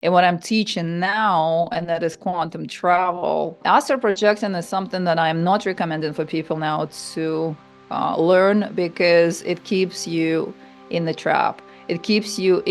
and what I'm teaching now, and that is quantum travel. Astral projection is something that I'm not recommending for people now to learn, because it keeps you in the trap. It keeps you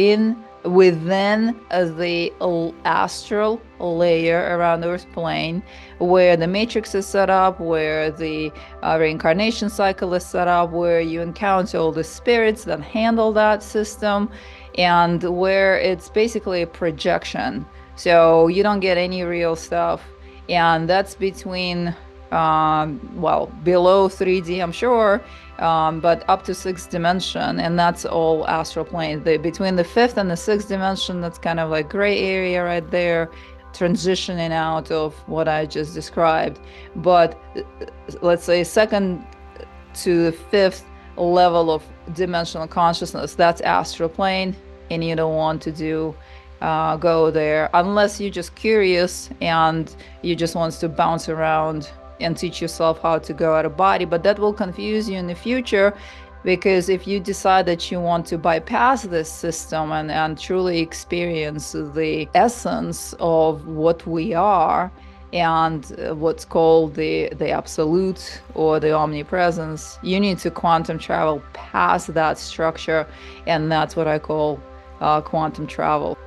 within the astral layer around Earth plane, where the matrix is set up, where the reincarnation cycle is set up, where you encounter all the spirits that handle that system, and where it's basically a projection. So you don't get any real stuff. And that's between, well, below 3D, I'm sure, but up to 6th dimension. And that's all astral plane. Between the 5th and the 6th dimension, that's kind of like gray area right there, transitioning out of what I just described. But let's say 2nd to the 5th level of dimensional consciousness, that's astral plane, and you don't want to go there unless you're just curious and you just want to bounce around and teach yourself how to go out of body. But that will confuse you in the future, because if you decide that you want to bypass this system and truly experience the essence of what we are, and what's called the absolute or the omnipresence, you need to quantum travel past that structure, and that's what I call quantum travel.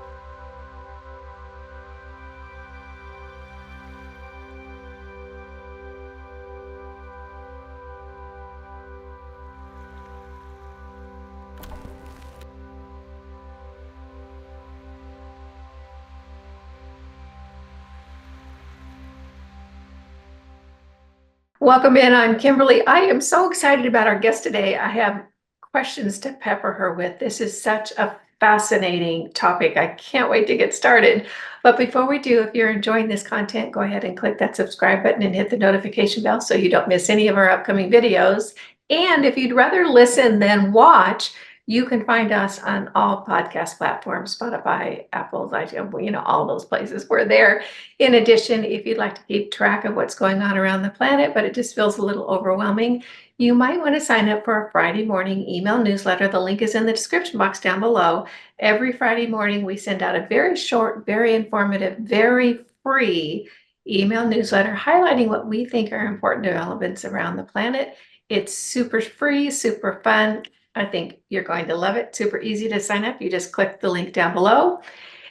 Welcome in. I'm Kimberly. I am so excited about our guest today. I have questions to pepper her with. This is such a fascinating topic. I can't wait to get started. But before we do, if you're enjoying this content, go ahead and click that subscribe button and hit the notification bell so you don't miss any of our upcoming videos. And if you'd rather listen than watch, you can find us on all podcast platforms, Spotify, Apple, iTunes, all those places. We're there. In addition, if you'd like to keep track of what's going on around the planet, but it just feels a little overwhelming, you might want to sign up for a Friday morning email newsletter. The link is in the description box down below. Every Friday morning, we send out a very short, very informative, very free email newsletter highlighting what we think are important developments around the planet. It's super free, super fun. I think you're going to love it. Super easy to sign up. You just click the link down below.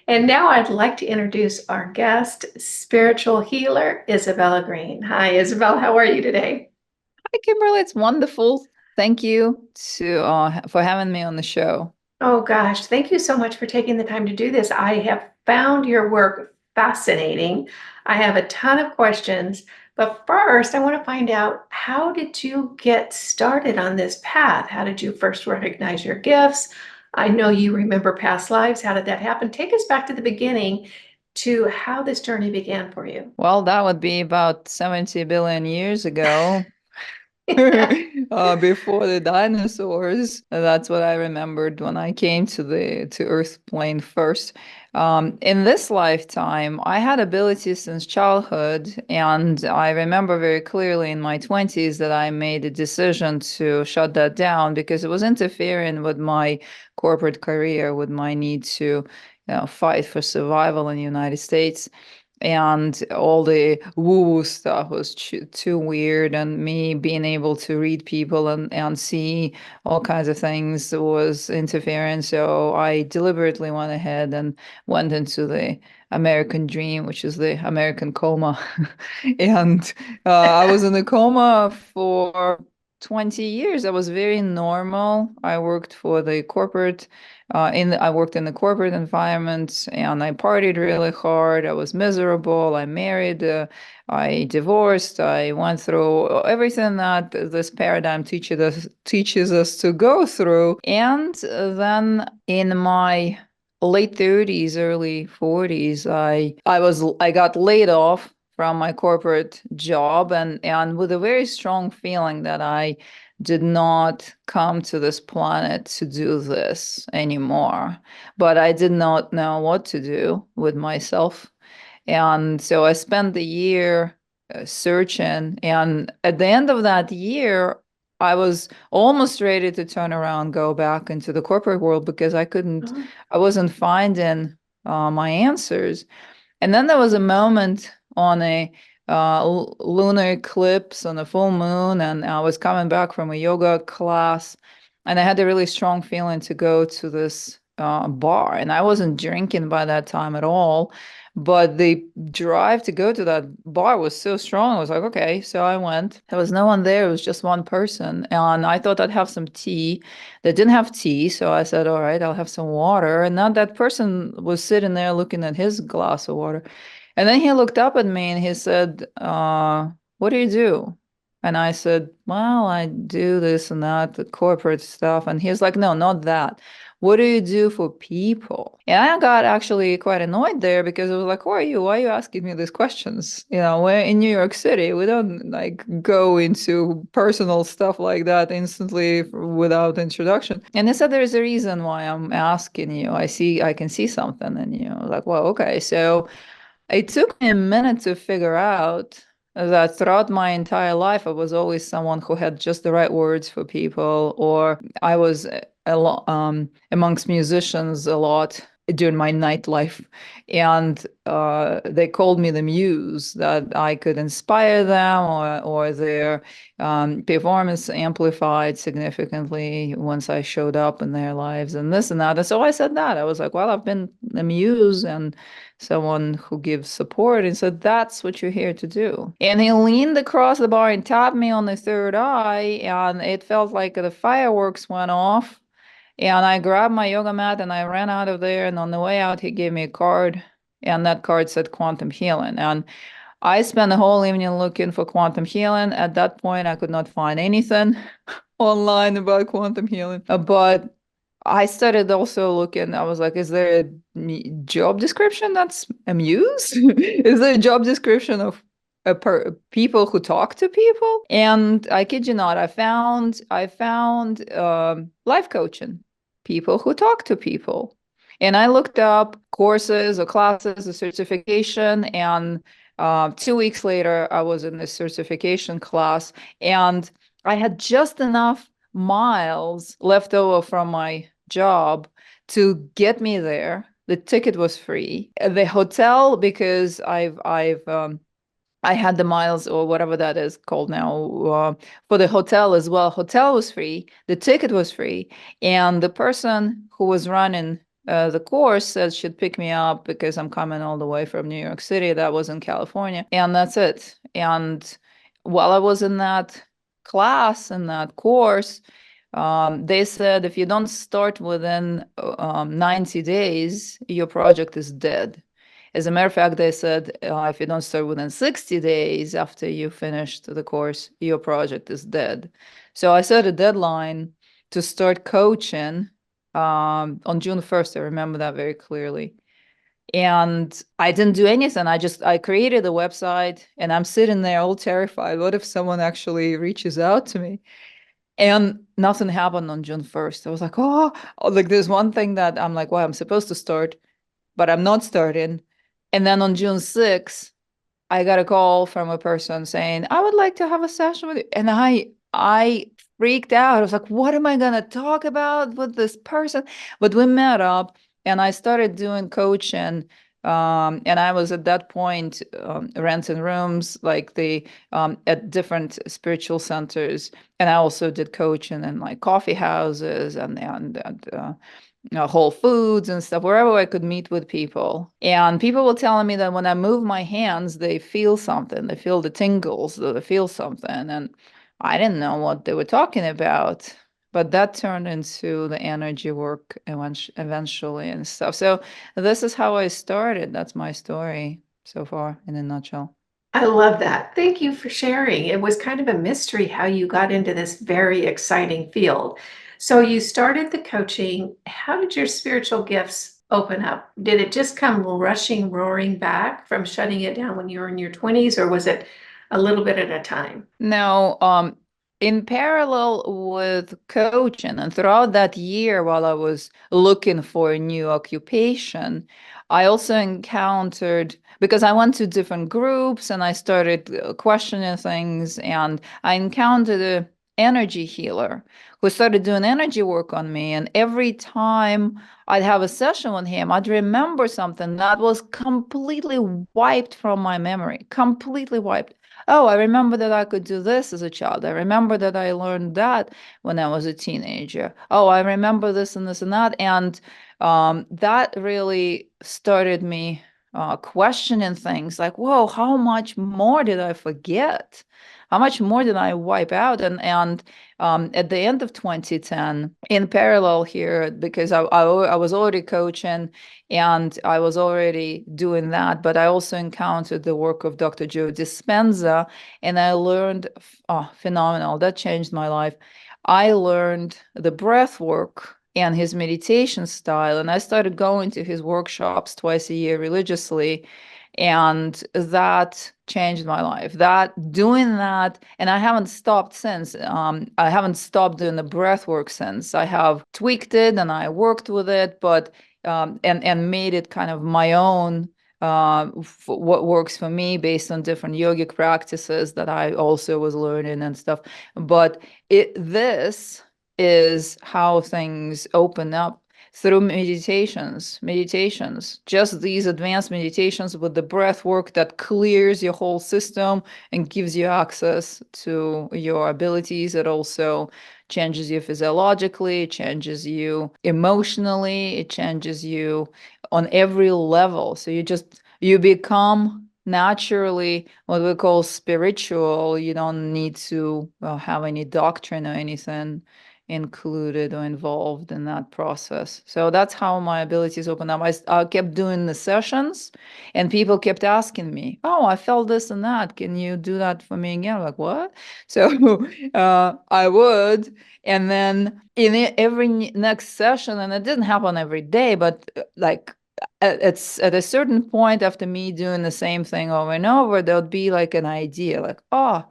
And now I'd like to introduce our guest, spiritual healer, Isabella Greene. Hi, Isabella. How are you today? Hi, Kimberly. It's wonderful. Thank you for having me on the show. Oh, gosh. Thank you so much for taking the time to do this. I have found your work fascinating. I have a ton of questions. But first, I want to find out, how did you get started on this path? How did you first recognize your gifts? I know you remember past lives. How did that happen? Take us back to the beginning to how this journey began for you. Well, that would be about 70 billion years ago. Before the dinosaurs. That's what I remembered when I came to Earth plane first. In this lifetime, I had abilities since childhood, and I remember very clearly in my 20s that I made a decision to shut that down because it was interfering with my corporate career, with my need to, fight for survival in the United States. And all the woo-woo stuff was too weird, and me being able to read people and see all kinds of things was interfering. So I deliberately went ahead and went into the American dream, which is the American coma. And I was in a coma for 20 years. I was very normal. I worked for the corporate I worked in the corporate environment, and I partied really hard. I was miserable. I married, I divorced. I went through everything that this paradigm teaches us to go through. And then in my late 30s, early 40s, I got laid off from my corporate job, and with a very strong feeling that I did not come to this planet to do this anymore. But I did not know what to do with myself. And so I spent the year searching. And at the end of that year, I was almost ready to turn around, go back into the corporate world, because I Oh, wasn't finding my answers. And then there was a moment on a lunar eclipse on a full moon, and I was coming back from a yoga class, and I had a really strong feeling to go to this bar. And I wasn't drinking by that time at all, but the drive to go to that bar was so strong. I was like, okay, so I went. There was no one there. It was just one person, and I thought I'd have some tea. They didn't have tea, so I said, all right, I'll have some water. And now that person was sitting there looking at his glass of water. And then he looked up at me and he said, what do you do? And I said, well, I do this and that, the corporate stuff. And he's like, no, not that. What do you do for people? And I got actually quite annoyed there because I was like, who are you? Why are you asking me these questions? You know, we're in New York City. We don't like go into personal stuff like that instantly without introduction. And he said, there's a reason why I'm asking you. I can see something in you. I was like, well, okay. So it took me a minute to figure out that throughout my entire life, I was always someone who had just the right words for people, or I was a lot amongst musicians a lot during my nightlife, and they called me the muse, that I could inspire them, or their performance amplified significantly once I showed up in their lives, and this and that. And so I said that I was like, well, I've been a muse and someone who gives support, and said, that's what you're here to do. And he leaned across the bar and tapped me on the third eye, and it felt like the fireworks went off. And I grabbed my yoga mat and I ran out of there. And on the way out, he gave me a card, and that card said quantum healing. And I spent the whole evening looking for quantum healing. At that point, I could not find anything online about quantum healing. But I started also looking, I was like, is there a job description that's a muse? Is there a job description of people who talk to people? And I kid you not, I found life coaching, people who talk to people. And I looked up courses or classes or certification, and 2 weeks later, I was in this certification class, and I had just enough miles left over from my job to get me there. The ticket was free. The hotel, because I had the miles or whatever that is called now for the hotel as well. Hotel was free. The ticket was free, and the person who was running the course said she'd pick me up because I'm coming all the way from New York City. That was in California, and that's it. And while I was in that class in that course, they said if you don't start within 90 days, your project is dead. As a matter of fact, they said if you don't start within 60 days after you finished the course, your project is dead. So I set a deadline to start coaching on June 1st. I remember that very clearly. And I didn't do anything. I created a website, and I'm sitting there all terrified. What if someone actually reaches out to me? And nothing happened on June 1st. I was like, like there's one thing that I'm like, well, I'm supposed to start, but I'm not starting. And then on June 6th, I got a call from a person saying, I would like to have a session with you. And I freaked out. I was like, what am I gonna talk about with this person? But we met up and I started doing coaching. And I was at that point renting rooms like the at different spiritual centers. And I also did coaching in like coffee houses and Whole Foods and stuff, wherever I could meet with people. And people were telling me that when I move my hands, they feel something. They feel the tingles, they feel something. And I didn't know what they were talking about, but that turned into the energy work eventually and stuff. So this is how I started. That's my story so far in a nutshell. I love that. Thank you for sharing. It was kind of a mystery how you got into this very exciting field. So you started the coaching. How did your spiritual gifts open up? Did it just come rushing, roaring back from shutting it down when you were in your 20s, or was it a little bit at a time? Now, in parallel with coaching, and throughout that year while I was looking for a new occupation, I also encountered, because I went to different groups and I started questioning things, and I encountered energy healer who started doing energy work on me. And every time I'd have a session with him, I'd remember something that was completely wiped from my memory, completely wiped. Oh, I remember that I could do this as a child. I remember that I learned that when I was a teenager. Oh, I remember this and this and that. And that really started me questioning things like, whoa, how much more did I forget? How much more did I wipe out? And at the end of 2010, in parallel here, because I was already coaching and I was already doing that, but I also encountered the work of Dr. Joe Dispenza, and I learned, oh, phenomenal. That changed my life. I learned the breath work and his meditation style, and I started going to his workshops twice a year religiously, and that changed my life. That doing that, and I haven't stopped since. I haven't stopped doing the breath work since. I have tweaked it and I worked with it, but and made it kind of my own, what works for me based on different yogic practices that I also was learning and stuff. But this is how things open up through meditations, just these advanced meditations with the breath work that clears your whole system and gives you access to your abilities. It also changes you physiologically, it changes you emotionally, it changes you on every level. So you become naturally what we call spiritual. You don't need to have any doctrine or anything included or involved in that process. So that's how my abilities open up. I kept doing the sessions and people kept asking me, oh, I felt this and that. Can you do that for me again? I'm like, what? So I would. And then in every next session, and it didn't happen every day, but like it's at a certain point after me doing the same thing over and over, there'll be like an idea like, oh,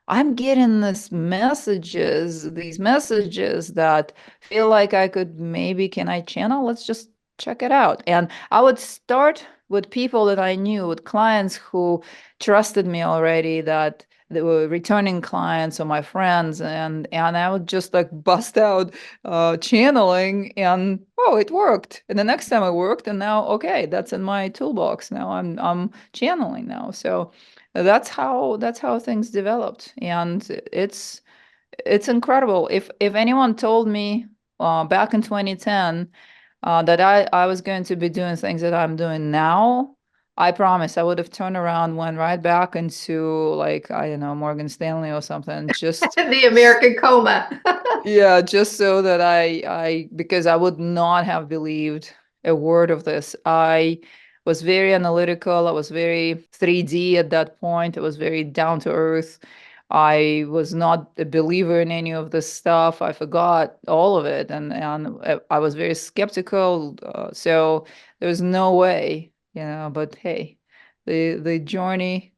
I'm getting these messages that feel like I could maybe, can I channel? Let's just check it out. And I would start with people that I knew, with clients who trusted me already, that they were returning clients or my friends, and I would just like bust out channeling, and oh, it worked. And the next time it worked, and now okay, that's in my toolbox. Now I'm channeling now. So that's how things developed, and it's incredible. If anyone told me back in 2010 that I was going to be doing things that I'm doing now, I promise I would have turned around, went right back into, like, I don't know, Morgan Stanley or something, just The American coma. yeah, just so that because I would not have believed a word of this. I was very analytical. I was very 3D at that point. I was very down to earth. I was not a believer in any of this stuff. I forgot all of it, and I was very skeptical. So there was no way, But hey, the journey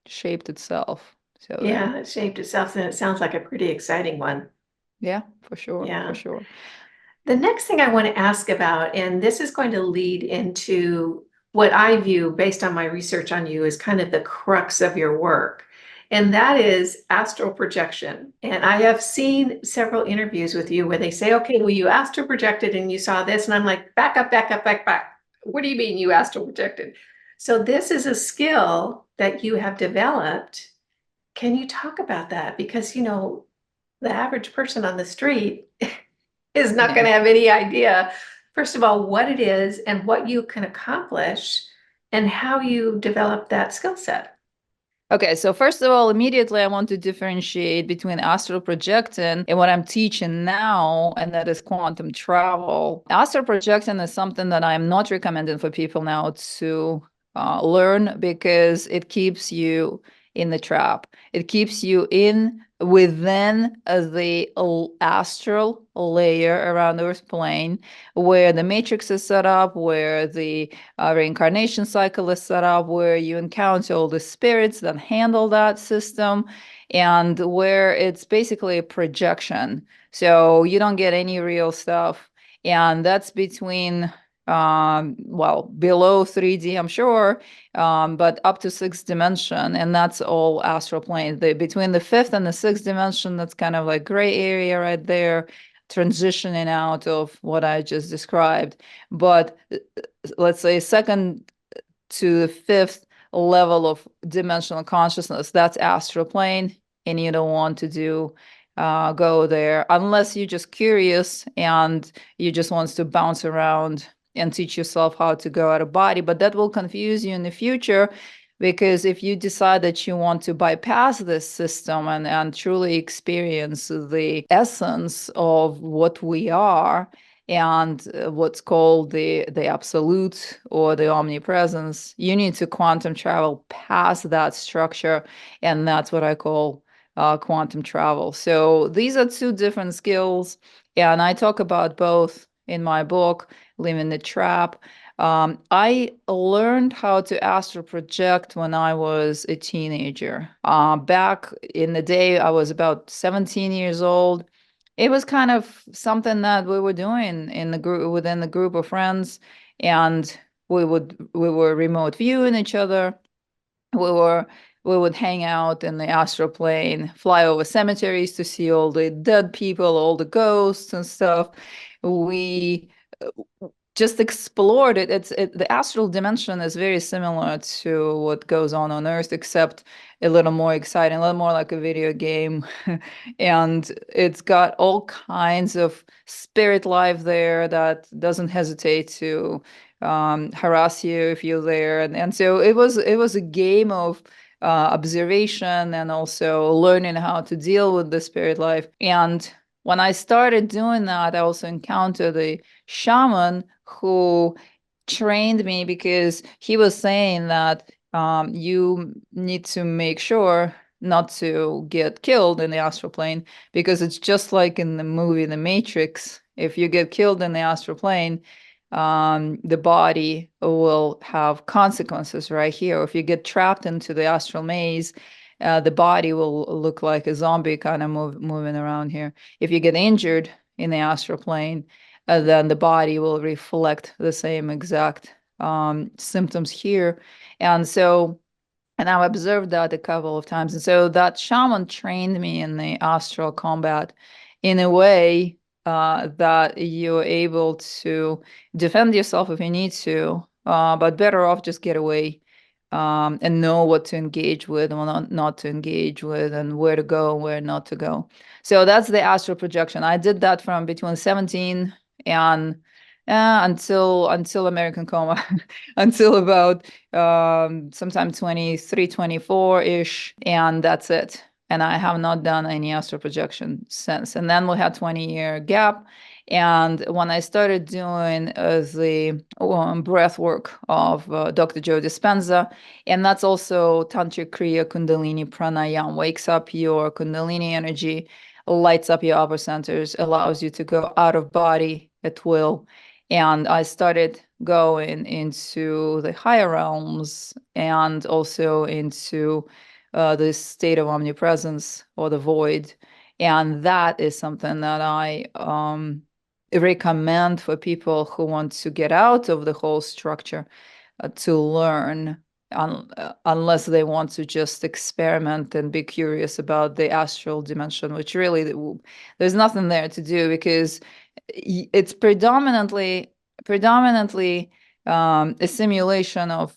shaped itself. So there. Yeah, it shaped itself and it sounds like a pretty exciting one. Yeah, for sure, for Yeah. sure. The next thing I want to ask about, and this is going to lead into what I view based on my research on you as kind of the crux of your work, and that is astral projection. And I have seen several interviews with you where they say, okay, well, you astral projected and you saw this. And I'm like, back up, back up, back, back. What do you mean you astral projected? So this is a skill that you have developed. Can you talk about that? Because, the average person on the street is not going Yeah. to have any idea, first of all, what it is and what you can accomplish and how you develop that skill set. Okay, so first of all, immediately I want to differentiate between astral projecting and what I'm teaching now, and that is quantum travel. Astral projecting is something that I'm not recommending for people now to learn, because it keeps you in the trap. It keeps you within the astral layer around the Earth plane, where the matrix is set up, where the reincarnation cycle is set up, where you encounter all the spirits that handle that system, and where it's basically a projection. So you don't get any real stuff. And that's between well, below 3D, I'm sure, but up to 6th dimension, and that's all astral plane. Between the 5th and the 6th dimension, that's kind of like gray area right there, transitioning out of what I just described. But let's say 2nd to the 5th level of dimensional consciousness, that's astral plane, and you don't want to go there unless you're just curious and you just want to bounce around and teach yourself how to go out of body. But that will confuse you in the future, because if you decide that you want to bypass this system and truly experience the essence of what we are, and what's called the absolute or the omnipresence, you need to quantum travel past that structure, and that's what I call quantum travel. So these are two different skills, and I talk about both in my book, Living the Trap. I learned how to astral project when I was a teenager. Back in the day, I was about 17 years old. It was kind of something that we were doing in the group, within the group of friends, and we were remote viewing each other. We were we would hang out in the astral plane, fly over cemeteries to see all the dead people, all the ghosts and stuff. We just explored it. The astral dimension is very similar to what goes on Earth, except a little more exciting, a little more like a video game. And it's got all kinds of spirit life there that doesn't hesitate to harass you if you're there. And so it was a game of observation and also learning how to deal with the spirit life. And when I started doing that, I also encountered a shaman who trained me, because he was saying that you need to make sure not to get killed in the astral plane, because it's just like in the movie The Matrix. If you get killed in the astral plane, the body will have consequences right here. If you get trapped into the astral maze, the body will look like a zombie kind of moving around here. If you get injured in the astral plane, then the body will reflect the same exact symptoms here. And so, and I've observed that a couple of times. And so that shaman trained me in the astral combat in a way that you're able to defend yourself if you need to, but better off just get away and know what to engage with and not to engage with, and where to go, where not to go. So that's the astral projection. I did that from between 17 and until American coma, until about sometime 23, 24-ish, and that's it. And I have not done any astral projection since. And then we had 20-year gap. And when I started doing the breath work of Dr. Joe Dispenza, and that's also Tantric Kriya Kundalini Pranayam, wakes up your Kundalini energy, lights up your upper centers, allows you to go out of body at will. And I started going into the higher realms and also into the state of omnipresence, or the void. And that is something that I recommend for people who want to get out of the whole structure to learn, unless they want to just experiment and be curious about the astral dimension, which really there's nothing there to do, because it's predominantly a simulation of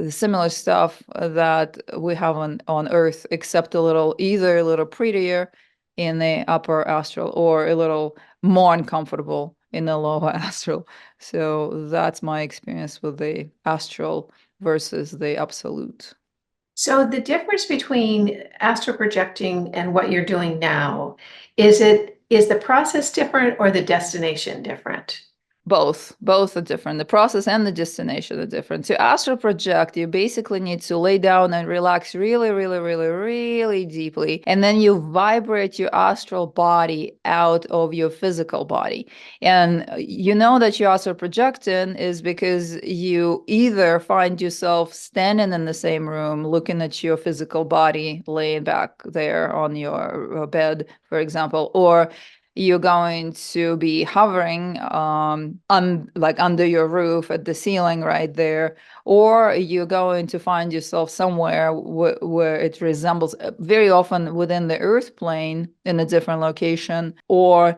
similar stuff that we have on Earth, except either a little prettier in the upper astral, or a little more uncomfortable in the lower astral. So that's my experience with the astral versus the absolute. So the difference between astral projecting and what you're doing now, is the process different or the destination different? Both are different. The process and the destination are different. To astral project, you basically need to lay down and relax really, really, really, really deeply. And then you vibrate your astral body out of your physical body. And you know that you're astral projecting is because you either find yourself standing in the same room, looking at your physical body laying back there on your bed, for example, or you're going to be hovering like under your roof at the ceiling right there, or you're going to find yourself somewhere where it resembles, very often within the earth plane in a different location, or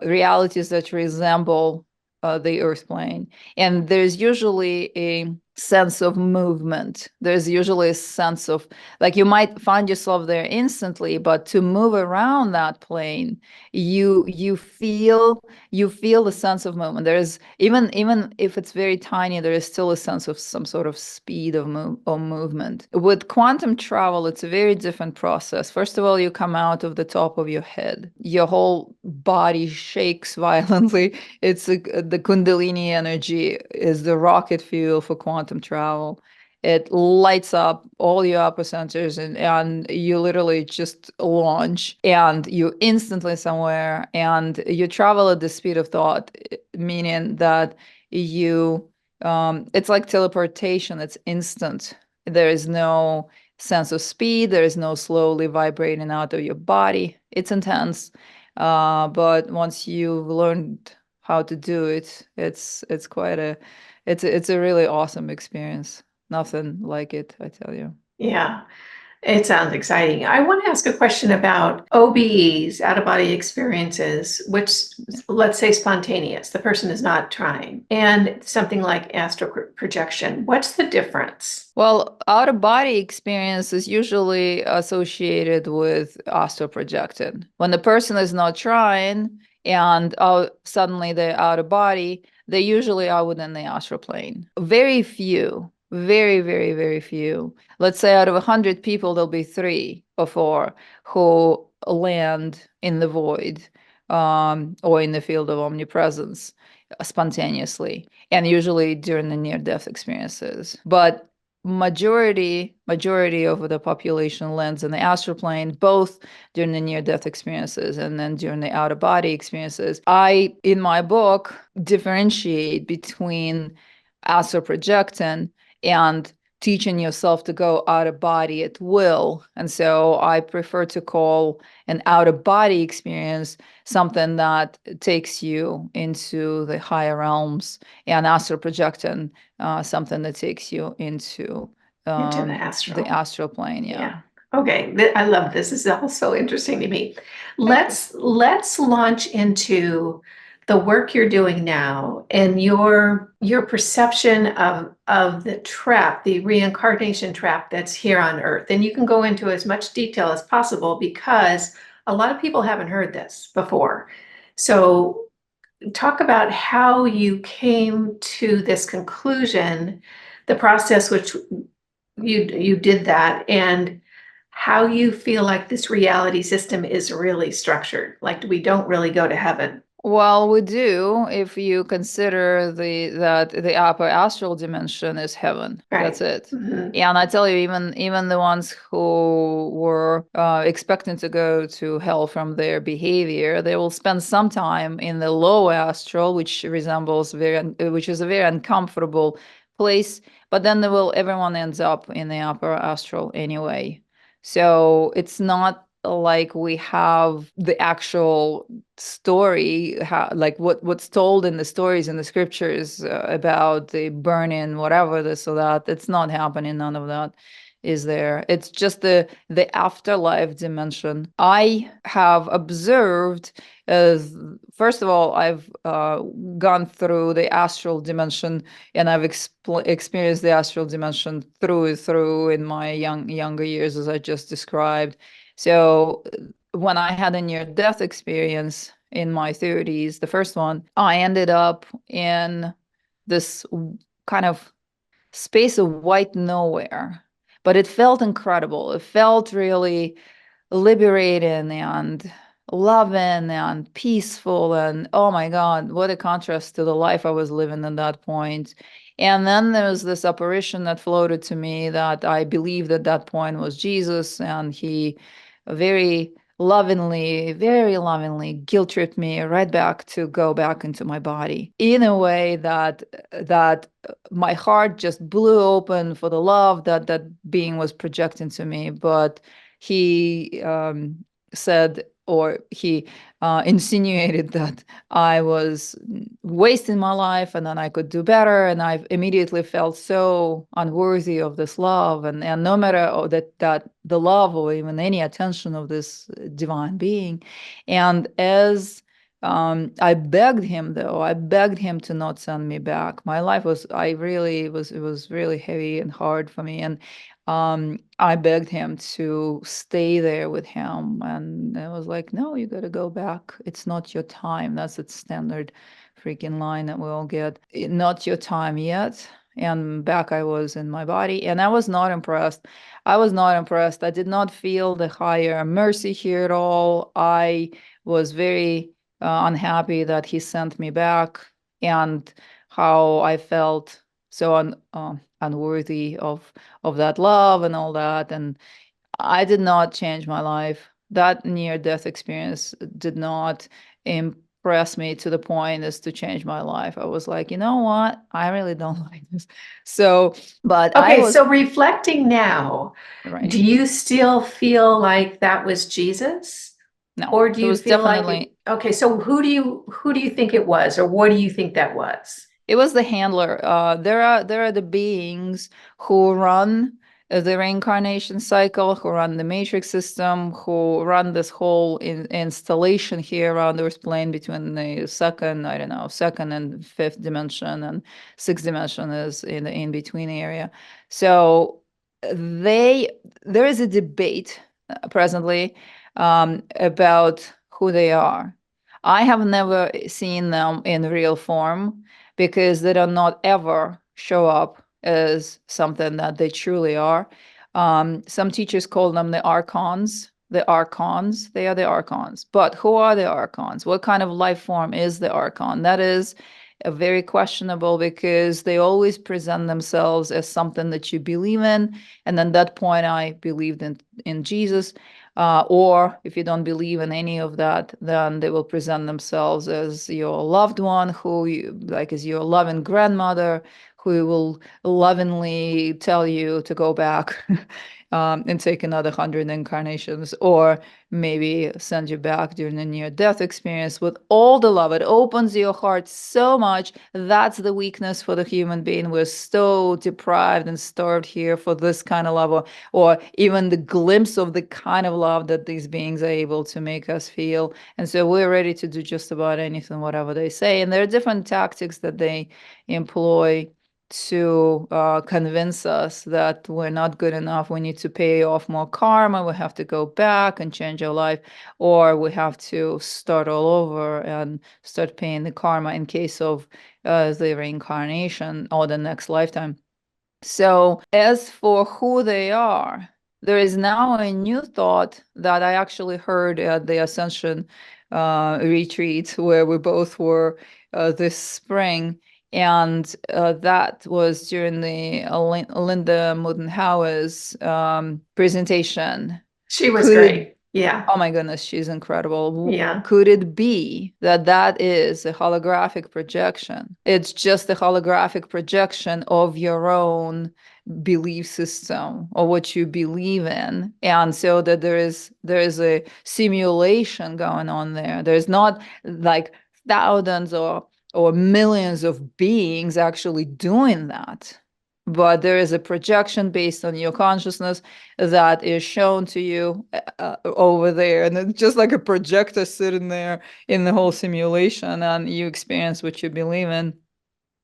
realities that resemble the earth plane. And there's usually a sense of movement. There's usually a sense of, like, you might find yourself there instantly, but to move around that plane, you feel the sense of movement. There's even if it's very tiny, there is still a sense of some sort of speed of movement. With quantum travel, it's a very different process. First of all, you come out of the top of your head. Your whole body shakes violently. It's the Kundalini energy is the rocket fuel for quantum travel. It lights up all your upper centers, and you literally just launch and you're instantly somewhere, and you travel at the speed of thought, meaning that it's like teleportation. It's instant. There is no sense of speed. There is no slowly vibrating out of your body. It's intense. But once you've learned how to do it, it's a really awesome experience. Nothing like it, I tell you. Yeah. It sounds exciting. I want to ask a question about OBEs, out of body experiences, which, let's say, spontaneous. The person is not trying, and something like astral projection. What's the difference? Well, out of body experience is usually associated with astral projected. When the person is not trying and suddenly they're out of body, they usually are within the astral plane. Very few, very, very, very few. Let's say out of 100 people, there'll be 3 or 4 who land in the void, or in the field of omnipresence spontaneously, and usually during the near-death experiences. But majority of the population lands in the astral plane, both during the near-death experiences and then during the out-of-body experiences. I, in my book, differentiate between astral projecting and teaching yourself to go out of body at will. And so I prefer to call an out of body experience something that takes you into the higher realms, and astral projecting something that takes you into Into the astral plane. Yeah. Okay, I love this. This is all so interesting to me. Let's launch into the work you're doing now and your perception of the trap, the reincarnation trap that's here on Earth. And you can go into as much detail as possible because a lot of people haven't heard this before. So talk about how you came to this conclusion, the process which you did that, and how you feel like this reality system is really structured. Like we don't really go to heaven. Well, we do if you consider that the upper astral dimension is heaven. Right. That's it. Mm-hmm. And I tell you, even the ones who were expecting to go to hell from their behavior, they will spend some time in the low astral, which is a very uncomfortable place. But then everyone ends up in the upper astral anyway. So it's not like we have the actual story, like what's told in the stories in the scriptures about the burning, whatever, this or that. It's not happening. None of that is there. It's just the afterlife dimension. I have observed, as first of all, I've gone through the astral dimension, and I've experienced the astral dimension through in my younger years, as I just described. So when I had a near-death experience in my 30s, the first one, I ended up in this kind of space of white nowhere. But it felt incredible. It felt really liberating and loving and peaceful. And oh my God, what a contrast to the life I was living at that point. And then there was this apparition that floated to me that I believed at that point was Jesus. And he very very lovingly guilt tripped me right back to go back into my body in a way that my heart just blew open for the love that being was projecting to me. But he said, or he insinuated that I was wasting my life and then I could do better. And I immediately felt so unworthy of this love. And no matter that the love or even any attention of this divine being. And as I begged him, though, I begged him to not send me back. My life was, it was really heavy and hard for me. And I begged him to stay there with him. And I was like, no, you got to go back. It's not your time. That's a standard freaking line that we all get. Not your time yet. And back I was in my body. And I was not impressed. I was not impressed. I did not feel the higher mercy here at all. I was very unhappy that he sent me back, and how I felt so unworthy of that love and all that. And I did not change my life. That near-death experience did not impress me to the point as to change my life. I was like, you know what? I really don't like this. So, but I Okay, was so reflecting now, right. do you still feel like that was Jesus? No, Or do it you was feel like it, definitely okay, so who do you think it was, or what do you think that was? it was the handler. There are the beings who run the reincarnation cycle, who run the matrix system, who run this whole installation here around the Earth plane between the second, I don't know, second and fifth dimension, and sixth dimension is in the in between area. So they there is a debate presently about who they are. I have never seen them in real form because they do not ever show up as something that they truly are. Some teachers call them the archons. The archons, they are the archons. But who are the archons? What kind of life form is the archon? That is very questionable because they always present themselves as something that you believe in. And at that point, I believed in Jesus. Or if you don't believe in any of that, then they will present themselves as your loved one, who you like is your loving grandmother, who will lovingly tell you to go back and take another 100 incarnations, or maybe send you back during a near-death experience with all the love. It opens your heart so much. That's the weakness for the human being. We're so deprived and starved here for this kind of love, or even the glimpse of the kind of love that these beings are able to make us feel. And so we're ready to do just about anything, whatever they say. And there are different tactics that they employ to convince us that we're not good enough. We need to pay off more karma. We have to go back and change our life, or we have to start all over and start paying the karma in case of the reincarnation or the next lifetime. So, as for who they are, there is now a new thought that I actually heard at the Ascension retreat where we both were this spring. And that was during the Linda Modenhauer's presentation. She was Could it great. Yeah. Oh my goodness, she's incredible. Yeah. Could it be that that is a holographic projection? It's just a holographic projection of your own belief system or what you believe in. And so that there is a simulation going on there. There's not like thousands or millions of beings actually doing that. But there is a projection based on your consciousness that is shown to you over there. And it's just like a projector sitting there in the whole simulation, and you experience what you believe in.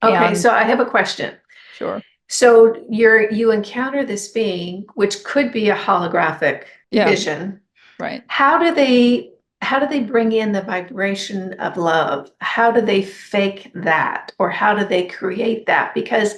Okay, And so I have a question. sure. So you encounter this being, which could be a holographic Yeah, vision. right. How do they bring in the vibration of love? How do they fake that? Or how do they create that? Because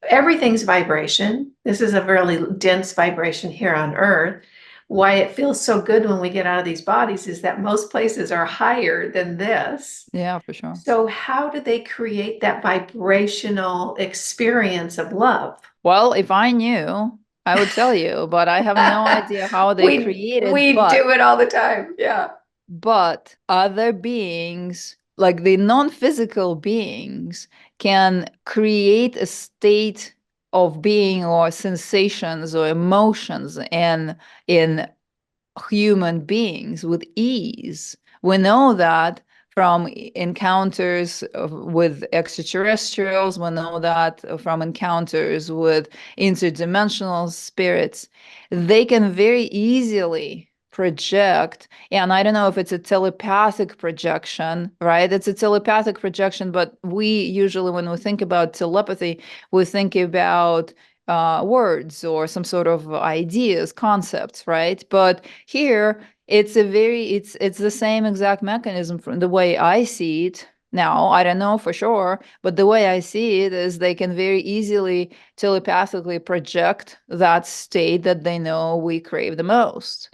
everything's vibration. This is a really dense vibration here on Earth. Why it feels so good when we get out of these bodies is that most places are higher than this. Yeah, for sure. So how do they create that vibrational experience of love? Well, if I knew, I would tell you, but I have no idea how they we create it. we do it all the time. Yeah. But other beings, like the non-physical beings, can create a state of being or sensations or emotions in human beings with ease. We know that from encounters with extraterrestrials, we know that from encounters with interdimensional spirits. They can very easily project, and I don't know if it's a telepathic projection, right? It's a telepathic projection, but we usually, when we think about telepathy, we think about words or some sort of ideas, concepts, right? But here it's the same exact mechanism from the way I see it. Now, I don't know for sure, but the way I see it is they can very easily telepathically project that state that they know we crave the most.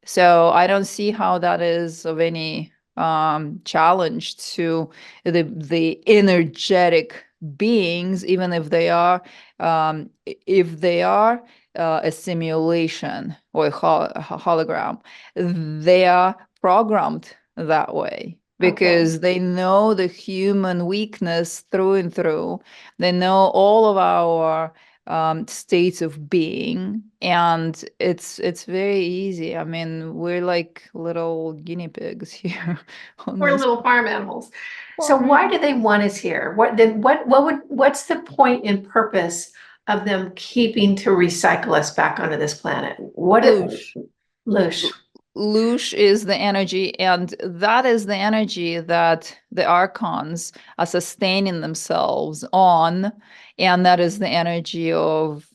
So I don't see how that is of any challenge to the energetic beings, even if they are a simulation or a hologram. They are programmed that way because they know the human weakness through and through. They know all of our states of being, and it's very easy. I mean, we're like little guinea pigs here on We're this little farm animals. So farm. why do they want us here? What's the point and purpose of them keeping to recycle us back onto this planet? Loosh. Loosh. Loosh is the energy, and that is the energy that the archons are sustaining themselves on, and that is the energy of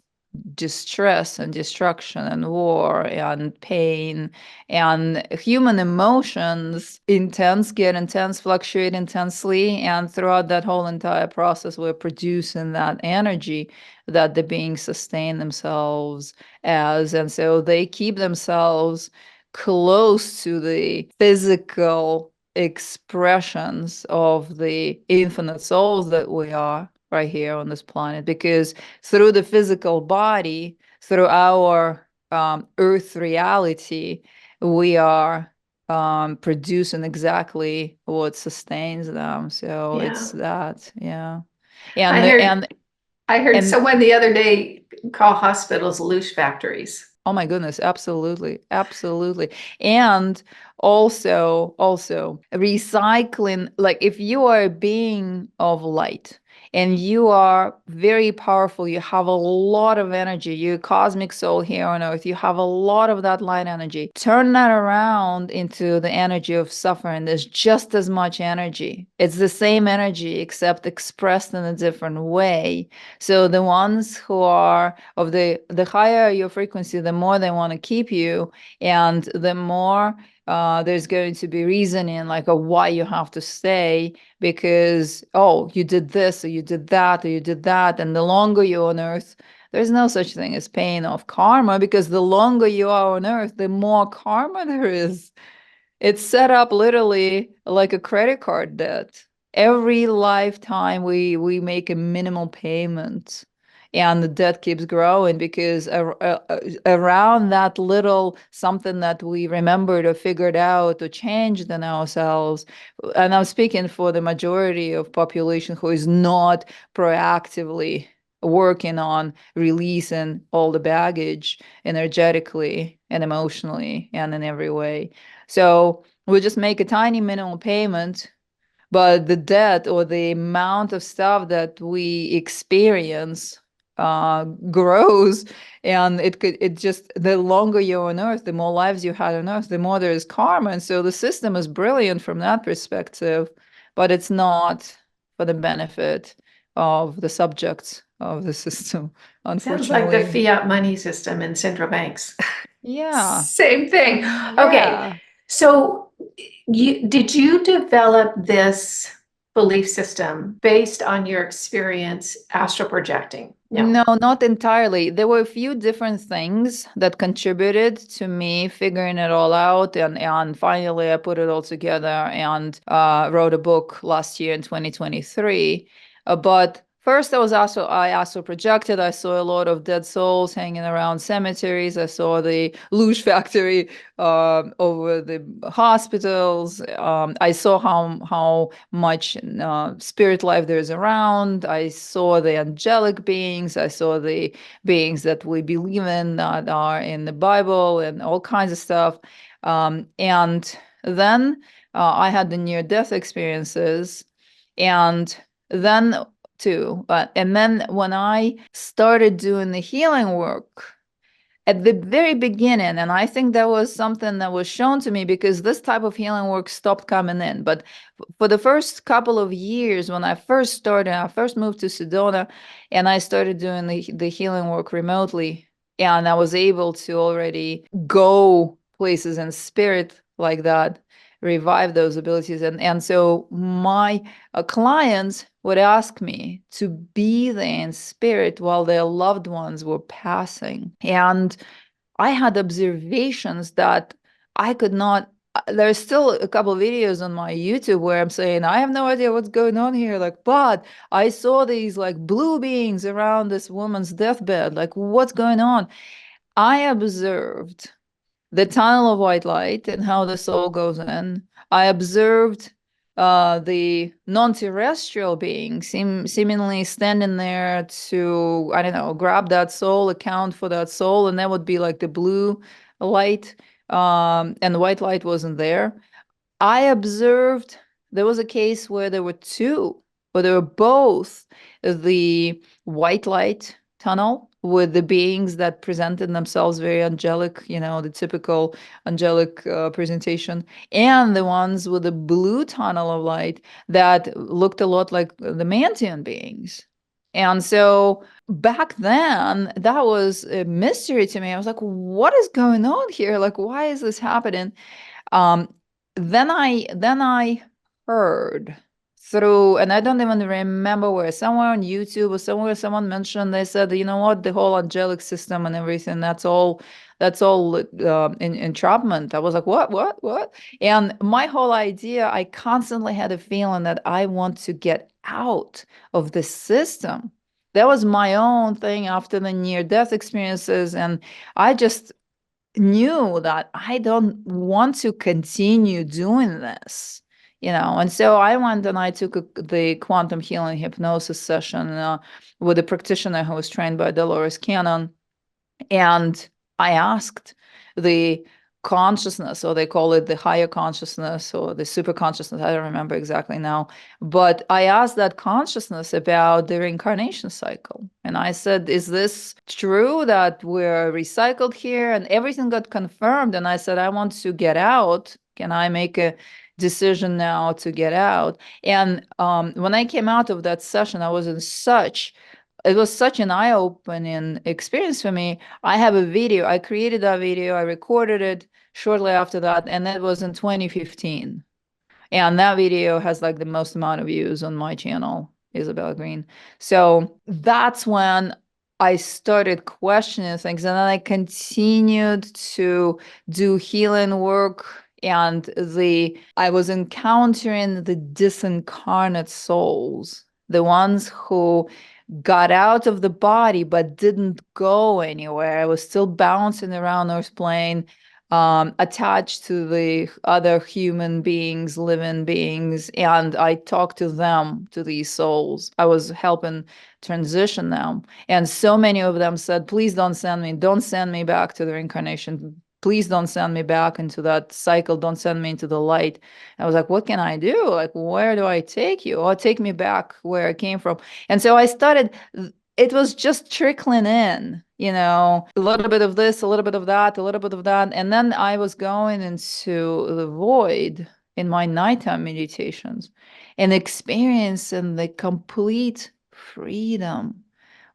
distress and destruction and war and pain and human emotions. Get intense, fluctuate intensely, and throughout that whole entire process we're producing that energy that the beings sustain themselves as, and so they keep themselves close to the physical expressions of the infinite souls that we are right here on this planet, because through the physical body, through our earth reality, we are producing exactly what sustains them. So it's that, yeah. I And heard I heard and someone the other day call hospitals loosh factories. oh my goodness, absolutely, absolutely. And also recycling, like if you are a being of light and you are very powerful, you have a lot of energy, you're a cosmic soul here on earth, you have a lot of that light energy. Turn that around into the energy of suffering. There's just as much energy. It's the same energy except expressed in a different way. So the ones who are of the higher your frequency, the more they want to keep you, and the more there's going to be reasoning like why you have to stay, because you did this or you did that or you did that, and the longer you're on earth, there's no such thing as paying off karma, because the longer you are on earth, the more karma there is. It's set up literally like a credit card debt. Every lifetime we make a minimal payment, and the debt keeps growing because around that little something that we remembered or figured out or changed in ourselves, and I'm speaking for the majority of population who is not proactively working on releasing all the baggage energetically and emotionally and in every way. So we just make a tiny minimal payment, but the debt or the amount of stuff that we experience grows, and it just, the longer you're on earth, the more lives you had on earth, the more there is karma. And so the system is brilliant from that perspective, but it's not for the benefit of the subjects of the system, Sounds like the unfortunately. fiat money system in central banks. Yeah. Same thing. Okay. Yeah. So did you develop this belief system based on your experience astral projecting? No. No, not entirely. There were a few different things that contributed to me figuring it all out, and finally I put it all together and wrote a book last year in 2023. But First, I also projected. I saw a lot of dead souls hanging around cemeteries. I saw the loosh factory over the hospitals. I saw how much spirit life there is around. I saw the angelic beings. I saw the beings that we believe in that are in the Bible and all kinds of stuff. And then I had the near-death experiences, and then too. And then when I started doing the healing work at the very beginning, and I think that was something that was shown to me because this type of healing work stopped coming in. But for the first couple of years, when I first started, I first moved to Sedona, and I started doing the healing work remotely, and I was able to already go places in spirit like that, revive those abilities. And so my clients would ask me to be there in spirit while their loved ones were passing. And I had observations that I could not. There's still a couple of videos on my YouTube where I'm saying, I have no idea what's going on here. Like, but I saw these like blue beings around this woman's deathbed. Like, what's going on? I observed the tunnel of white light and how the soul goes in. I observed the non-terrestrial being seemingly standing there to, I don't know, grab that soul, account for that soul, and that would be like the blue light, and the white light wasn't there. I observed there was a case where there were two, where there were both the white light tunnel with the beings that presented themselves very angelic, the typical angelic presentation, and the ones with the blue tunnel of light that looked a lot like the Mantian beings. And so back then, that was a mystery to me. I was like, what is going on here? Like, why is this happening? Um, then I heard through, and I don't even remember where, somewhere on YouTube or somewhere someone mentioned, they said, you know what, the whole angelic system and everything, that's all entrapment. I was like, what? And my whole idea, I constantly had a feeling that I want to get out of the system. That was my own thing after the near-death experiences, and I just knew that I don't want to continue doing this, and so I went and I took the quantum healing hypnosis session with a practitioner who was trained by Dolores Cannon. And I asked the consciousness, or they call it the higher consciousness or the super consciousness, I don't remember exactly now, but I asked that consciousness about the reincarnation cycle. And I said, is this true that we're recycled here? And everything got confirmed. And I said, I want to get out. Can I make a decision now to get out? And when I came out of that session, it was such an eye-opening experience for me. I have a video. I created that video. I recorded it shortly after that, and that was in 2015. And that video has like the most amount of views on my channel, Isabella Greene. So that's when I started questioning things, and then I continued to do healing work. And I was encountering the disincarnate souls, the ones who got out of the body but didn't go anywhere. I was still bouncing around Earth plane, attached to the other human beings, living beings, and I talked to them, to these souls. I was helping transition them. And so many of them said, please don't send me back to the reincarnation. Please don't send me back into that cycle. Don't send me into the light. I was like, what can I do? Like, where do I take you? Or take me back where I came from. And so I started, it was just trickling in, a little bit of this, a little bit of that, a little bit of that. And then I was going into the void in my nighttime meditations and experiencing the complete freedom,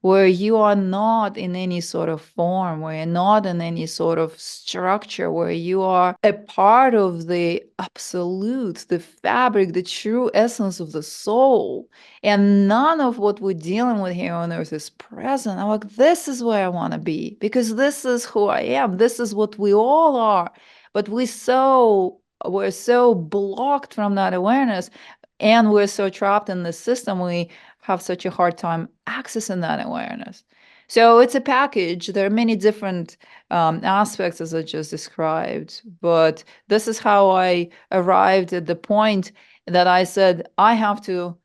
where you are not in any sort of form, where you're not in any sort of structure, where you are a part of the absolute, the fabric, the true essence of the soul. And none of what we're dealing with here on earth is present. I'm like, this is where I want to be, because this is who I am. This is what we all are. But we're so blocked from that awareness, and we're so trapped in the system. We have such a hard time accessing that awareness. So it's a package. There are many different aspects, as I just described, but this is how I arrived at the point that I said, I have to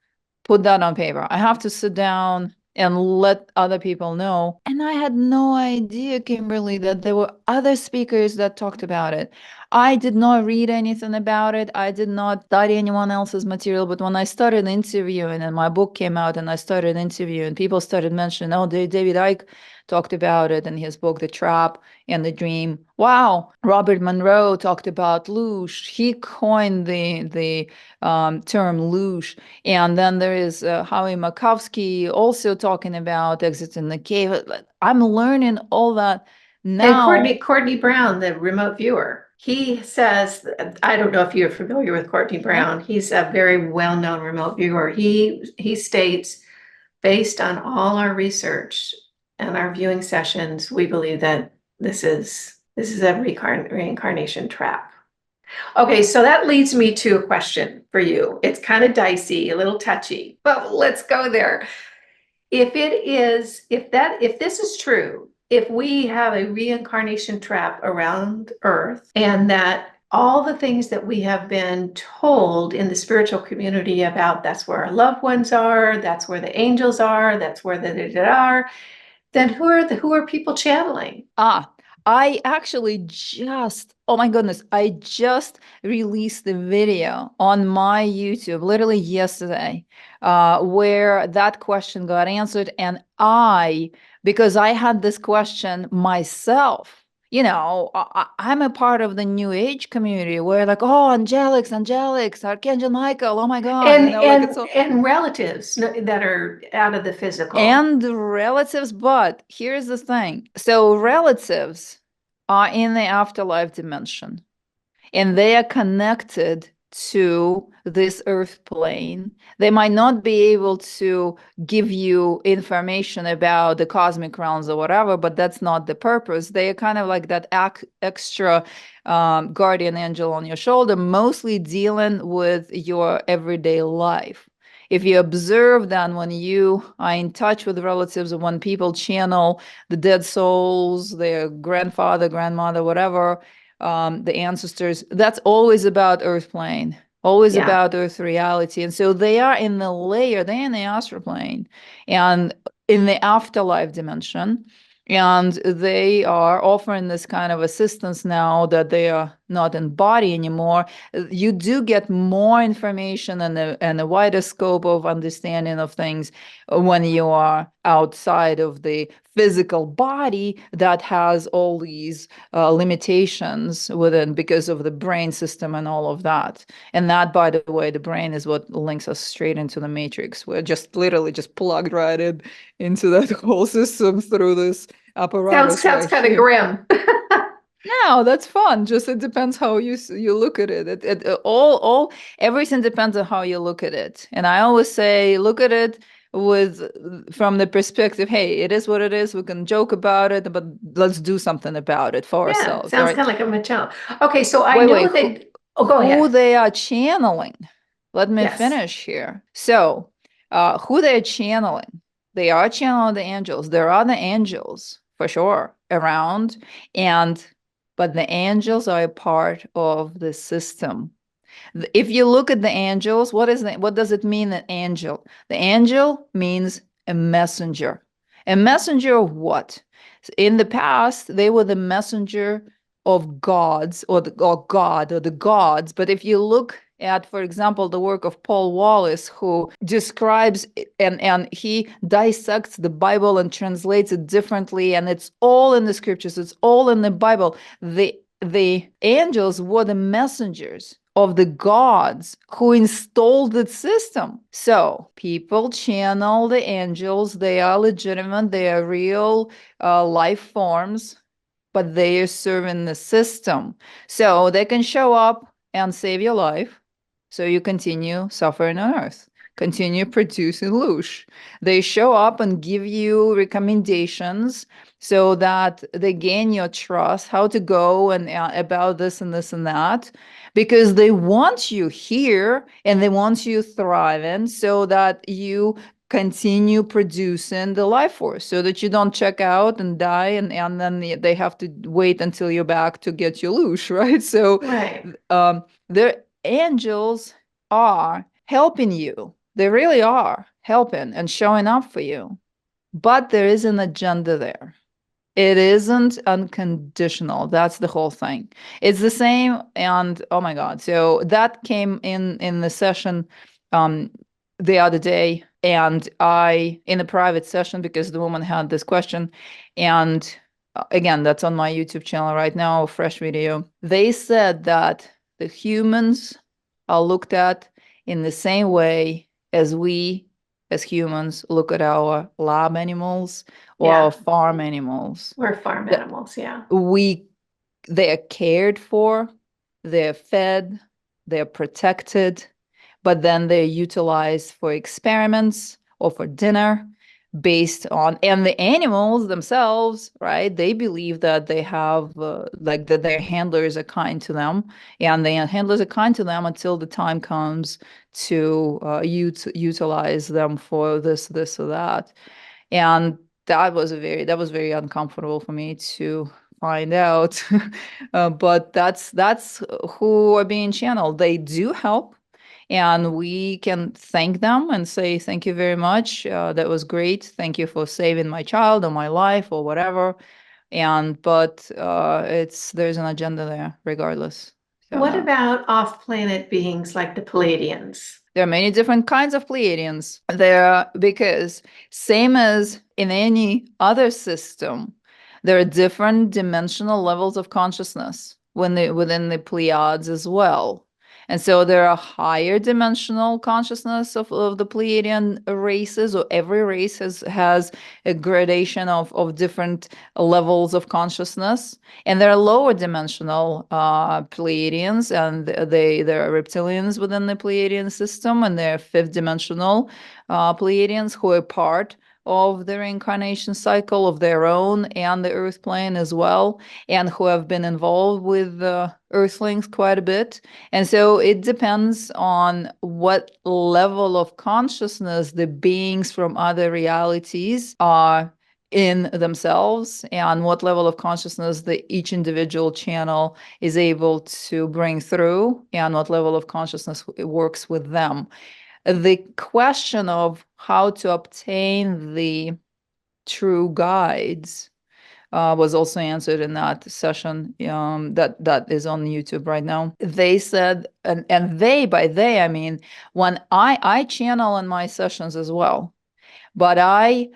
put that on paper. I have to sit down and let other people know. And I had no idea, Kimberly, that there were other speakers that talked about it. I did not read anything about it. I did not study anyone else's material. But when I started interviewing and my book came out and I started interviewing, people started mentioning, oh, David Icke talked about it in his book, The Trap and the Dream. Wow. Robert Monroe talked about loosh. He coined the term loosh. And then there is Howie Makovsky also talking about exit in the cave. I'm learning all that now. And Courtney Brown, the remote viewer, he says, I don't know if you're familiar with Courtney Brown. He's a very well-known remote viewer. He states, based on all our research and our viewing sessions, we believe that this is a reincarnation trap. Okay, so that leads me to a question for you. It's kind of dicey, a little touchy, but let's go there. If this is true, if we have a reincarnation trap around Earth, and that all the things that we have been told in the spiritual community about, that's where our loved ones are, that's where the angels are, that's where the are, then who are people channeling? I actually just, oh my goodness, I just released the video on my YouTube literally yesterday, where that question got answered. And because I had this question myself, I'm a part of the New Age community where like, oh, angelics, Archangel Michael, oh my God, and relatives that are out of the physical. And relatives, but here's the thing. So relatives are in the afterlife dimension, and they are connected to this earth plane. They might not be able to give you information about the cosmic realms or whatever, but that's not the purpose. They are kind of like that extra guardian angel on your shoulder, mostly dealing with your everyday life. If you observe that when you are in touch with relatives, or when people channel the dead souls, their grandfather, grandmother, whatever, the ancestors, that's always about earth plane, always about earth reality. And so they are in the layer, they're in the astral plane and in the afterlife dimension. And they are offering this kind of assistance now that they are not in body anymore. You do get more information and a wider scope of understanding of things when you are outside of the physical body that has all these limitations within because of the brain system and all of that. And that, by the way, the brain is what links us straight into the matrix. We're just literally just plugged right into that whole system through this apparatus. Sounds kind of grim. No, that's fun. Just it depends how you look at it. Everything depends on how you look at it. And I always say, look at it from the perspective, hey, it is what it is. We can joke about it, but let's do something about it for ourselves. Sounds kind of like a maternal. Okay, so I know that. Oh, go ahead. Who they are channeling. Let me finish here. So, who they're channeling? They are channeling the angels. There are the angels for sure around, but the angels are a part of the system. If you look at the angels, what does it mean, an angel? The angel means a messenger. A messenger of what? In the past, they were the messenger of gods or God or the gods. But if you look at, for example, the work of Paul Wallace, who describes and he dissects the Bible and translates it differently, and it's all in the scriptures, it's all in the Bible. The angels were the messengers of the gods who installed the system. So people channel the angels. They are legitimate. They are real life forms, but they are serving the system. So they can show up and save your life. So you continue suffering on earth, continue producing loosh. They show up and give you recommendations so that they gain your trust, how to go and about this and this and that, because they want you here and they want you thriving so that you continue producing the life force so that you don't check out and die, and then they have to wait until you're back to get your loosh, right? So Right. the angels are helping you. They really are helping and showing up for you. But there is an agenda there. It isn't unconditional. That's the whole thing. It's the same. And oh my God. So that came in the session um, the other day. And in a private session, because the woman had this question. And again, that's on my YouTube channel right now, a fresh video. They said that the humans are looked at in the same way as we as humans look at our lab animals or our Yeah. farm animals. We're farm That animals. Yeah. they are cared for, they're fed, they're protected, but then they're utilized for experiments or for dinner based on, and the animals themselves, right? They believe that they have like that their handlers are kind to them, and the handlers are kind to them until the time comes to utilize them for this or that. And that was very uncomfortable for me to find out. But that's who are being channeled. They do help, and we can thank them and say thank you very much. That was great. Thank you for saving my child or my life or whatever. And but it's there's an agenda there regardless. So What no. about off-planet beings like the Pleiadians? There are many different kinds of Pleiadians there because same as in any other system, there are different dimensional levels of consciousness within the Pleiades as well. And so there are higher dimensional consciousness of the Pleiadian races, or every race has a gradation of different levels of consciousness. And there are lower dimensional Pleiadians, and there are reptilians within the Pleiadian system, and there are fifth dimensional Pleiadians who are part of the reincarnation cycle of their own and the earth plane as well, and who have been involved with earthlings quite a bit. And so it depends on what level of consciousness the beings from other realities are in themselves, and what level of consciousness each individual channel is able to bring through, and what level of consciousness works with them. The question of how to obtain the true guides was also answered in that session that is on YouTube right now. They said, and by they I mean when I channel in my sessions as well, but I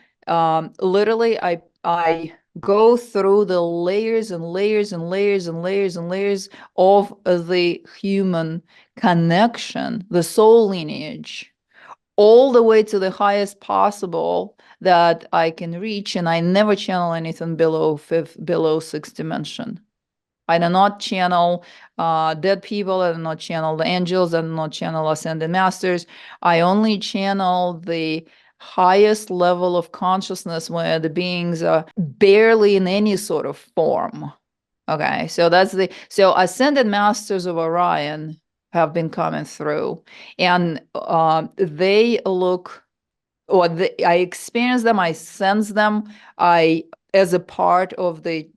literally I go through the layers and layers and layers and layers and layers of the human connection, the soul lineage, all the way to the highest possible that I can reach, and I never channel anything below sixth dimension. I do not channel dead people. I do not channel the angels. I do not channel ascended masters. I only channel the highest level of consciousness where the beings are barely in any sort of form. Okay, so so ascended masters of Orion have been coming through, and they look, or I experience them, I sense them, I as a part of the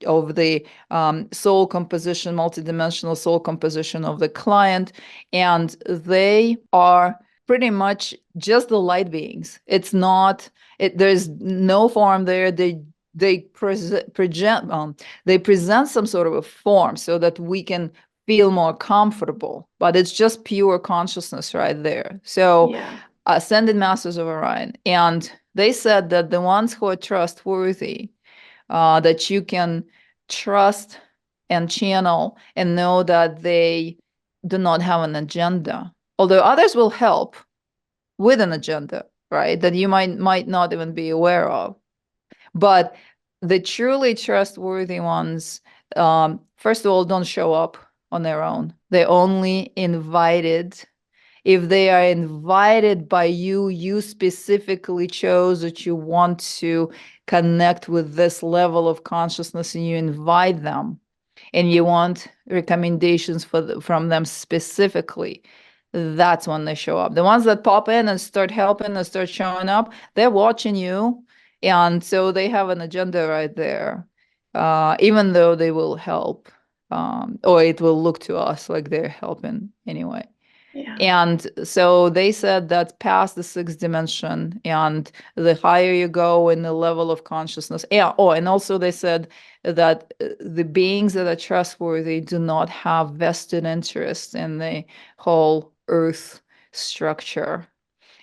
soul composition, multidimensional soul composition of the client, and they are pretty much just the light beings. It's not there's no form there. They present some sort of a form so that we can feel more comfortable, but it's just pure consciousness right there. So Yeah. ascended masters of Orion, and they said that the ones who are trustworthy, that you can trust and channel and know that they do not have an agenda, although others will help with an agenda, right, that you might not even be aware of. But the truly trustworthy ones, first of all, don't show up on their own. They're only invited. If they are invited by you, you specifically chose that you want to connect with this level of consciousness, and you invite them, and you want recommendations from them specifically. that's when they show up. The ones that pop in and start helping and start showing up, they're watching you. And so they have an agenda right there, even though they will help, or it will look to us like they're helping anyway. Yeah. And so they said that past the sixth dimension and the higher you go in the level of consciousness. Yeah. Oh, and also they said that the beings that are trustworthy do not have vested interest in the whole earth structure.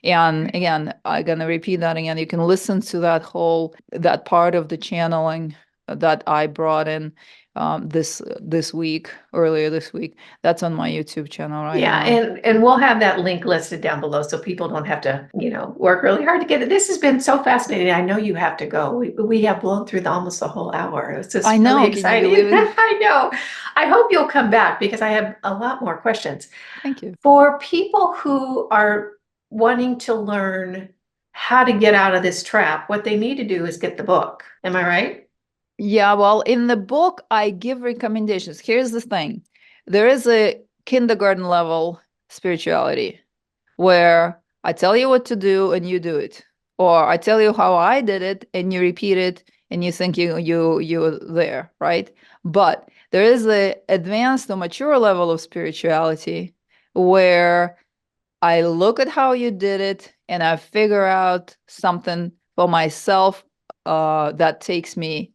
And again, I'm going to repeat that again. You can listen to that part of the channeling that I brought in earlier this week. That's on my YouTube channel right Yeah, now. and we'll have that link listed down below so people don't have to, work really hard to get it. This has been so fascinating. I know you have to go. We have blown through almost the whole hour. It's I just really know. Can you believe exciting. it? I know. I hope you'll come back because I have a lot more questions. Thank you. For people who are wanting to learn how to get out of this trap, what they need to do is get the book. Am I right? Yeah, well, in the book, I give recommendations. Here's the thing. There is a kindergarten level spirituality where I tell you what to do and you do it. Or I tell you how I did it and you repeat it and you think you're there, right? But there is a advanced or mature level of spirituality where I look at how you did it and I figure out something for myself that takes me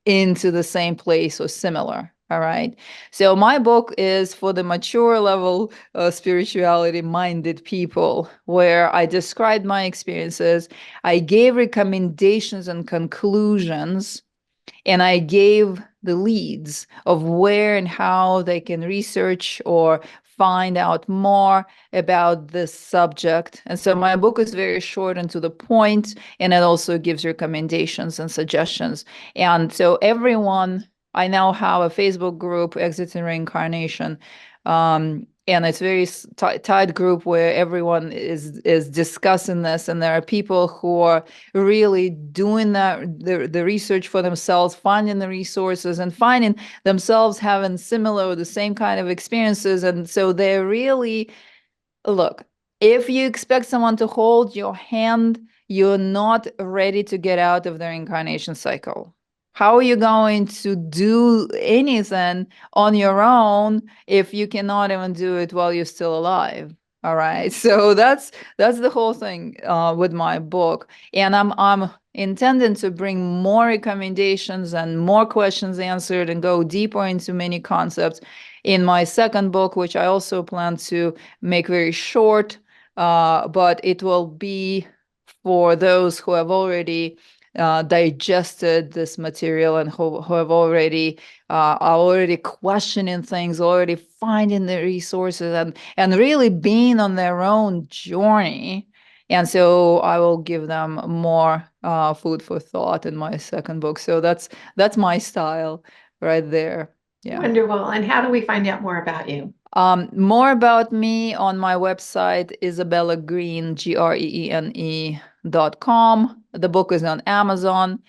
into the same place or similar. All right. So my book is for the mature level spirituality minded people, where I described my experiences. I gave recommendations and conclusions, and I gave the leads of where and how they can research or find out more about this subject. And so my book is very short and to the point, and it also gives recommendations and suggestions. And so I now have a Facebook group, Exiting Reincarnation. And it's very tight group where everyone is discussing this, and there are people who are really doing the research for themselves, finding the resources and finding themselves having similar or the same kind of experiences. And so they're really, look, if you expect someone to hold your hand, you're not ready to get out of the reincarnation cycle. How are you going to do anything on your own if you cannot even do it while you're still alive? All right. So that's the whole thing with my book. And I'm intending to bring more recommendations and more questions answered and go deeper into many concepts in my second book, which I also plan to make very short, but it will be for those who have already digested this material and who have already are already questioning things, already finding the resources and really being on their own journey. And so I will give them more food for thought in my second book. So that's my style right there. Yeah. Wonderful. And how do we find out more about you? More about me on my website, Isabella Greene, GREENE.com. The book is on Amazon.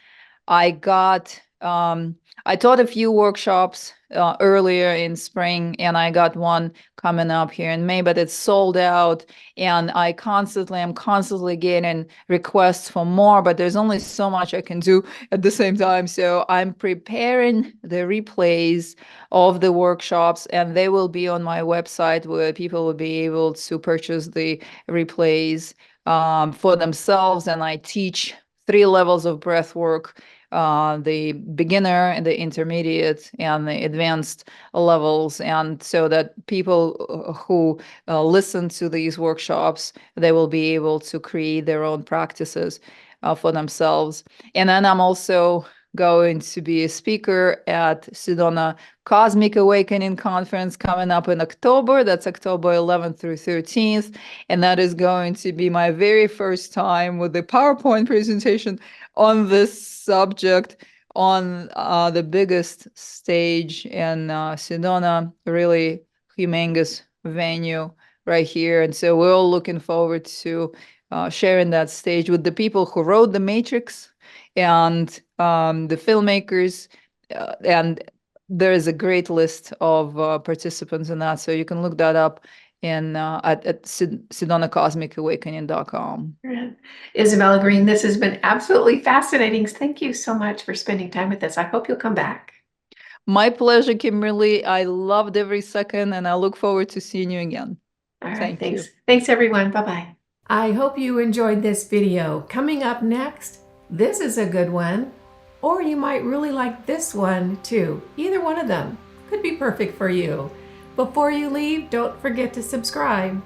I taught a few workshops earlier in spring, and I got one coming up here in May, but it's sold out. And I'm constantly getting requests for more, but there's only so much I can do at the same time. So I'm preparing the replays of the workshops, and they will be on my website where people will be able to purchase the replays for themselves. And I teach 3 levels of breath work, the beginner and the intermediate and the advanced levels. And so that people who listen to these workshops, they will be able to create their own practices for themselves. And then I'm also going to be a speaker at Sedona Cosmic Awakening Conference coming up in October. That's October 11th through 13th. And that is going to be my very first time with the PowerPoint presentation on this subject on the biggest stage in Sedona, really humongous venue right here. And so we're all looking forward to sharing that stage with the people who wrote The Matrix and the filmmakers. And there is a great list of participants in that, so you can look that up at sedonacosmicawakening.com. Isabella Greene, this has been absolutely fascinating. Thank you so much for spending time with us. I hope you'll come back. My pleasure, Kimberly. I loved every second, and I look forward to seeing you again. All right, Thank thanks. you. Thanks, everyone. Bye-bye. I hope you enjoyed this video. Coming up next, this is a good one, or you might really like this one too. Either one of them could be perfect for you. Before you leave, don't forget to subscribe.